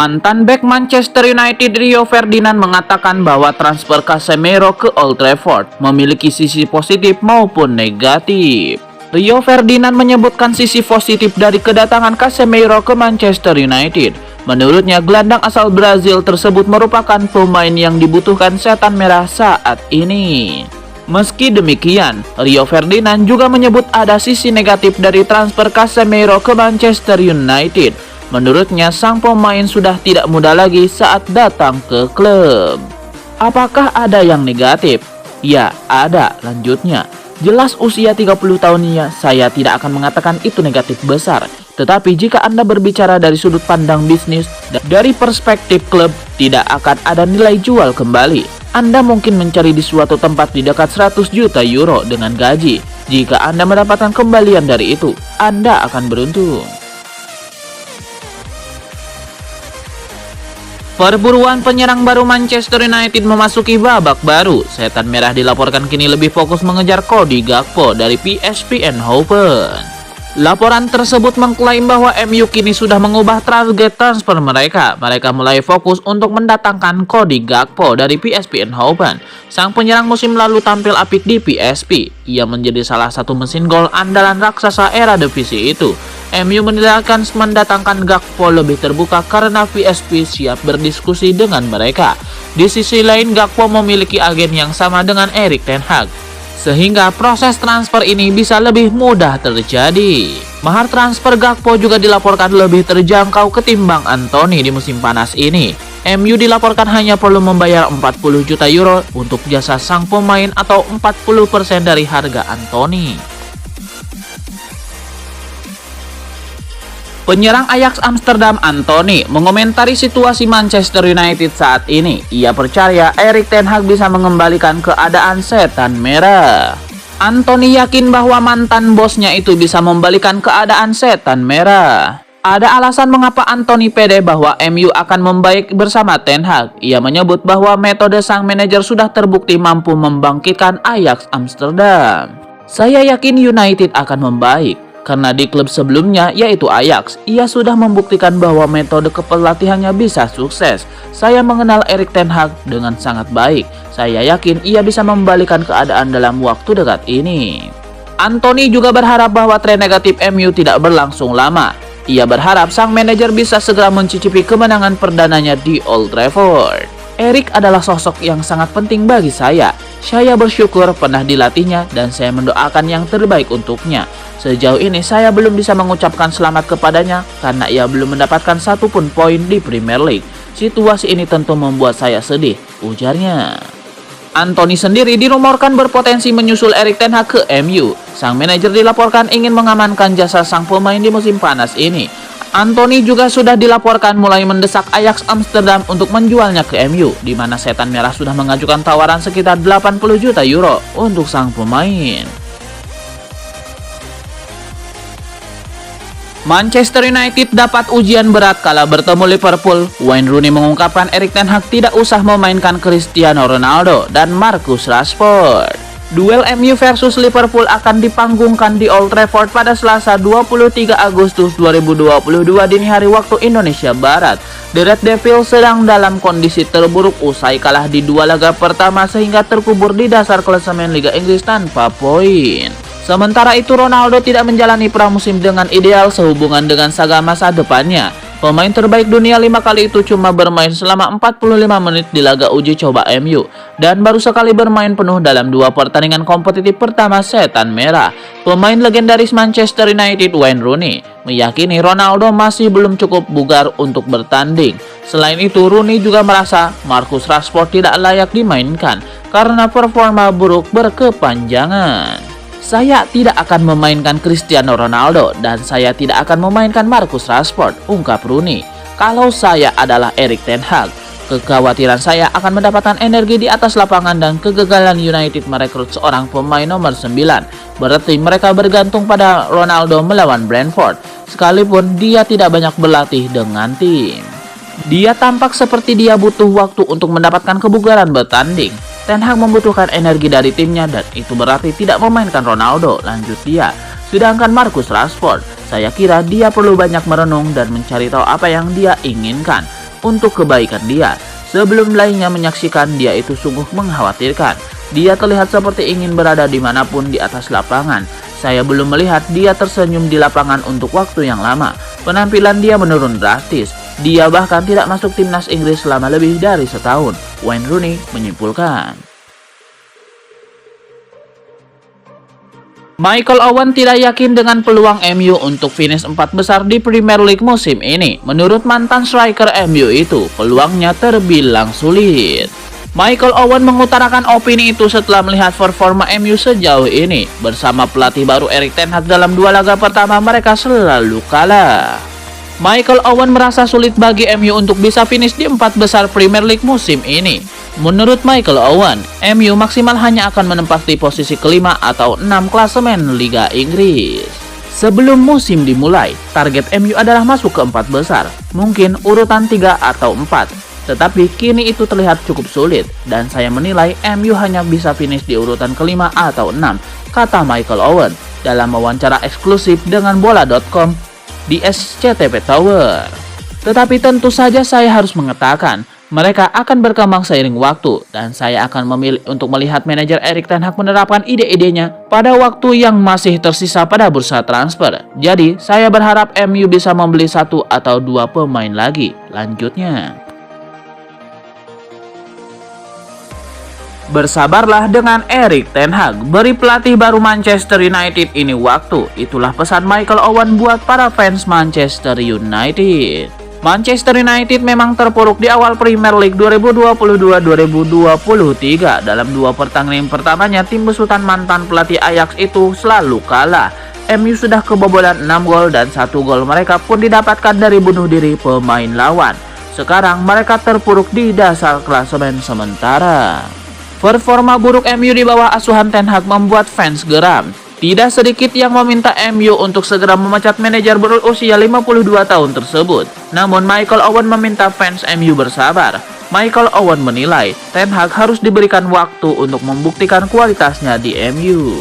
Mantan bek Manchester United Rio Ferdinand mengatakan bahwa transfer Casemiro ke Old Trafford memiliki sisi positif maupun negatif. Rio Ferdinand menyebutkan sisi positif dari kedatangan Casemiro ke Manchester United. Menurutnya, gelandang asal Brazil tersebut merupakan pemain yang dibutuhkan setan merah saat ini. Meski demikian, Rio Ferdinand juga menyebut ada sisi negatif dari transfer Casemiro ke Manchester United. Menurutnya, sang pemain sudah tidak muda lagi saat datang ke klub. Apakah ada yang negatif? Ya, ada, lanjutnya. Jelas usia 30 tahunnya, saya tidak akan mengatakan itu negatif besar. Tetapi jika Anda berbicara dari sudut pandang bisnis, dari perspektif klub, tidak akan ada nilai jual kembali. Anda mungkin mencari di suatu tempat di dekat 100 juta euro dengan gaji. Jika Anda mendapatkan kembalian dari itu, Anda akan beruntung. Perburuan penyerang baru Manchester United memasuki babak baru. Setan merah dilaporkan kini lebih fokus mengejar Cody Gakpo dari PSV Eindhoven. Laporan tersebut mengklaim bahwa MU kini sudah mengubah target transfer mereka. Mereka mulai fokus untuk mendatangkan Cody Gakpo dari PSV Eindhoven. Sang penyerang musim lalu tampil apik di PSV. Ia menjadi salah satu mesin gol andalan raksasa era divisi itu. MU menilaikan mendatangkan Gakpo lebih terbuka karena PSV siap berdiskusi dengan mereka. Di sisi lain, Gakpo memiliki agen yang sama dengan Erik ten Hag, sehingga proses transfer ini bisa lebih mudah terjadi. Mahar transfer Gakpo juga dilaporkan lebih terjangkau ketimbang Anthony di musim panas ini. MU dilaporkan hanya perlu membayar 40 juta euro untuk jasa sang pemain atau 40% dari harga Anthony. Penyerang Ajax Amsterdam Anthony mengomentari situasi Manchester United saat ini. Ia percaya Erik ten Hag bisa mengembalikan keadaan setan merah. Anthony yakin bahwa mantan bosnya itu bisa membalikan keadaan setan merah. Ada alasan mengapa Anthony pede bahwa MU akan membaik bersama ten Hag. Ia menyebut bahwa metode sang manajer sudah terbukti mampu membangkitkan Ajax Amsterdam. Saya yakin United akan membaik. Karena di klub sebelumnya yaitu Ajax, ia sudah membuktikan bahwa metode kepelatihannya bisa sukses. Saya mengenal Erik ten Hag dengan sangat baik. Saya yakin ia bisa membalikan keadaan dalam waktu dekat ini. Anthony juga berharap bahwa tren negatif MU tidak berlangsung lama. Ia berharap sang manajer bisa segera mencicipi kemenangan perdananya di Old Trafford. Erik adalah sosok yang sangat penting bagi saya. Saya bersyukur pernah dilatihnya dan saya mendoakan yang terbaik untuknya. Sejauh ini saya belum bisa mengucapkan selamat kepadanya karena ia belum mendapatkan satupun poin di Premier League. Situasi ini tentu membuat saya sedih, ujarnya. Anthony sendiri dirumorkan berpotensi menyusul Erik ten Hag ke MU. Sang manajer dilaporkan ingin mengamankan jasa sang pemain di musim panas ini. Anthony juga sudah dilaporkan mulai mendesak Ajax Amsterdam untuk menjualnya ke MU, di mana setan merah sudah mengajukan tawaran sekitar 80 juta euro untuk sang pemain. Manchester United dapat ujian berat kala bertemu Liverpool. Wayne Rooney mengungkapkan Erik ten Hag tidak usah memainkan Cristiano Ronaldo dan Marcus Rashford. Duel MU versus Liverpool akan dipanggungkan di Old Trafford pada Selasa 23 Agustus 2022 dini hari waktu Indonesia Barat. The Red Devils sedang dalam kondisi terburuk usai kalah di dua laga pertama sehingga terkubur di dasar klasemen Liga Inggris tanpa poin. Sementara itu, Ronaldo tidak menjalani pramusim dengan ideal sehubungan dengan saga masa depannya. Pemain terbaik dunia 5 kali itu cuma bermain selama 45 menit di laga uji coba MU dan baru sekali bermain penuh dalam 2 pertandingan kompetitif pertama setan merah. Pemain legendaris Manchester United Wayne Rooney meyakini Ronaldo masih belum cukup bugar untuk bertanding. Selain itu, Rooney juga merasa Marcus Rashford tidak layak dimainkan karena performa buruk berkepanjangan. Saya tidak akan memainkan Cristiano Ronaldo dan saya tidak akan memainkan Marcus Rashford, ungkap Rooney. Kalau saya adalah Erik ten Hag, kekhawatiran saya akan mendapatkan energi di atas lapangan dan kegagalan United merekrut seorang pemain nomor 9. Berarti mereka bergantung pada Ronaldo melawan Brentford, sekalipun dia tidak banyak berlatih dengan tim. Dia tampak seperti dia butuh waktu untuk mendapatkan kebugaran bertanding. Ten Hag membutuhkan energi dari timnya dan itu berarti tidak memainkan Ronaldo, lanjut dia. Sedangkan Marcus Rashford, saya kira dia perlu banyak merenung dan mencari tahu apa yang dia inginkan. untuk kebaikan dia. Sebelum lainnya menyaksikan, dia itu sungguh mengkhawatirkan. Dia terlihat seperti ingin berada dimanapun di atas lapangan. Saya belum melihat dia tersenyum di lapangan untuk waktu yang lama. Penampilan dia menurun drastis. Dia bahkan tidak masuk timnas Inggris selama lebih dari setahun. Wayne Rooney menyimpulkan. Michael Owen tidak yakin dengan peluang MU untuk finish 4 besar di Premier League musim ini. Menurut mantan striker MU itu, peluangnya terbilang sulit. Michael Owen mengutarakan opini itu setelah melihat performa MU sejauh ini. Bersama pelatih baru Erik ten Hag dalam 2 laga pertama, mereka selalu kalah. Michael Owen merasa sulit bagi MU untuk bisa finish di 4 besar Premier League musim ini. Menurut Michael Owen, MU maksimal hanya akan menempati posisi kelima atau 6 klasemen Liga Inggris. Sebelum musim dimulai, target MU adalah masuk ke 4 besar, mungkin urutan 3 atau 4. Tetapi kini itu terlihat cukup sulit, dan saya menilai MU hanya bisa finish di urutan kelima atau 6, kata Michael Owen dalam wawancara eksklusif dengan bola.com di SCTV Tower. Tetapi tentu saja saya harus mengatakan, mereka akan berkembang seiring waktu, dan saya akan memilih untuk melihat manajer Erik ten Hag menerapkan ide-idenya pada waktu yang masih tersisa pada bursa transfer. Jadi, saya berharap MU bisa membeli 1 atau 2 pemain lagi. Lanjutnya, bersabarlah dengan Erik ten Hag, beri pelatih baru Manchester United ini waktu. Itulah pesan Michael Owen buat para fans Manchester United. Manchester United memang terpuruk di awal Premier League 2022-2023. Dalam 2 pertandingan pertamanya, tim besutan mantan pelatih Ajax itu selalu kalah. MU sudah kebobolan 6 gol dan 1 gol mereka pun didapatkan dari bunuh diri pemain lawan. Sekarang mereka terpuruk di dasar klasemen sementara. Performa buruk MU di bawah asuhan Ten Hag membuat fans geram. Tidak sedikit yang meminta MU untuk segera memecat manajer berusia 52 tahun tersebut. Namun Michael Owen meminta fans MU bersabar. Michael Owen menilai Ten Hag harus diberikan waktu untuk membuktikan kualitasnya di MU.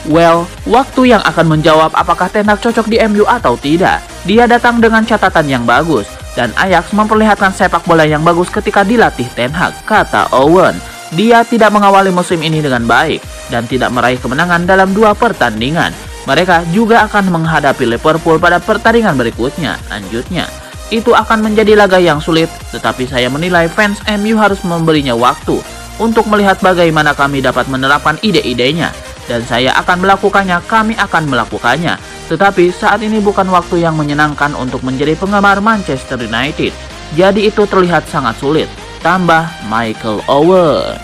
Well, waktu yang akan menjawab apakah Ten Hag cocok di MU atau tidak. Dia datang dengan catatan yang bagus, dan Ajax memperlihatkan sepak bola yang bagus ketika dilatih Ten Hag, kata Owen. Dia tidak mengawali musim ini dengan baik dan tidak meraih kemenangan dalam 2 pertandingan. Mereka juga akan menghadapi Liverpool pada pertandingan berikutnya. Lanjutnya, itu akan menjadi laga yang sulit, tetapi saya menilai fans MU harus memberinya waktu untuk melihat bagaimana kami dapat menerapkan ide-idenya. Dan saya akan melakukannya, kami akan melakukannya. Tetapi saat ini bukan waktu yang menyenangkan untuk menjadi penggemar Manchester United. Jadi itu terlihat sangat sulit, tambah Michael Owen.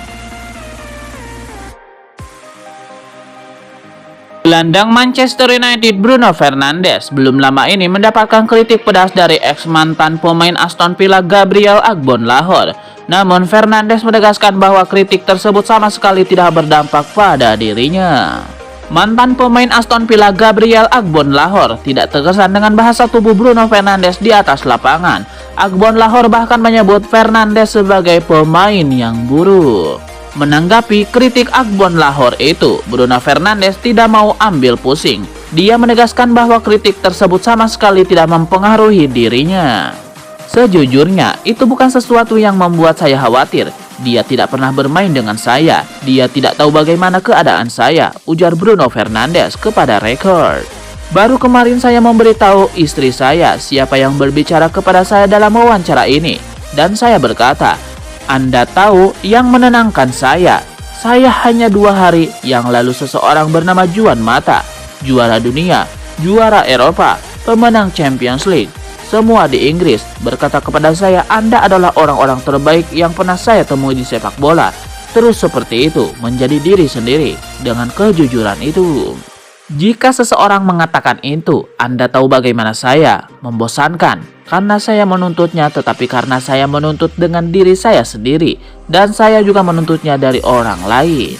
Gelandang Manchester United Bruno Fernandes belum lama ini mendapatkan kritik pedas dari ex-mantan pemain Aston Villa Gabriel Agbonlahor. Namun Fernandes menegaskan bahwa kritik tersebut sama sekali tidak berdampak pada dirinya. Mantan pemain Aston Villa Gabriel Agbonlahor tidak terkesan dengan bahasa tubuh Bruno Fernandes di atas lapangan. Agbonlahor bahkan menyebut Fernandes sebagai pemain yang buruk. Menanggapi kritik Agbonlahor itu, Bruno Fernandes tidak mau ambil pusing. Dia menegaskan bahwa kritik tersebut sama sekali tidak mempengaruhi dirinya. Sejujurnya, itu bukan sesuatu yang membuat saya khawatir. Dia tidak pernah bermain dengan saya. Dia tidak tahu bagaimana keadaan saya, ujar Bruno Fernandes kepada Record. Baru kemarin saya memberitahu istri saya siapa yang berbicara kepada saya dalam wawancara ini. Dan saya berkata, Anda tahu yang menenangkan saya hanya 2 hari yang lalu seseorang bernama Juan Mata, juara dunia, juara Eropa, pemenang Champions League, semua di Inggris, berkata kepada saya, Anda adalah orang-orang terbaik yang pernah saya temui di sepak bola. Terus seperti itu, menjadi diri sendiri dengan kejujuran itu. Jika seseorang mengatakan itu, Anda tahu bagaimana saya, membosankan. Karena saya menuntutnya, tetapi karena saya menuntut dengan diri saya sendiri. Dan saya juga menuntutnya dari orang lain.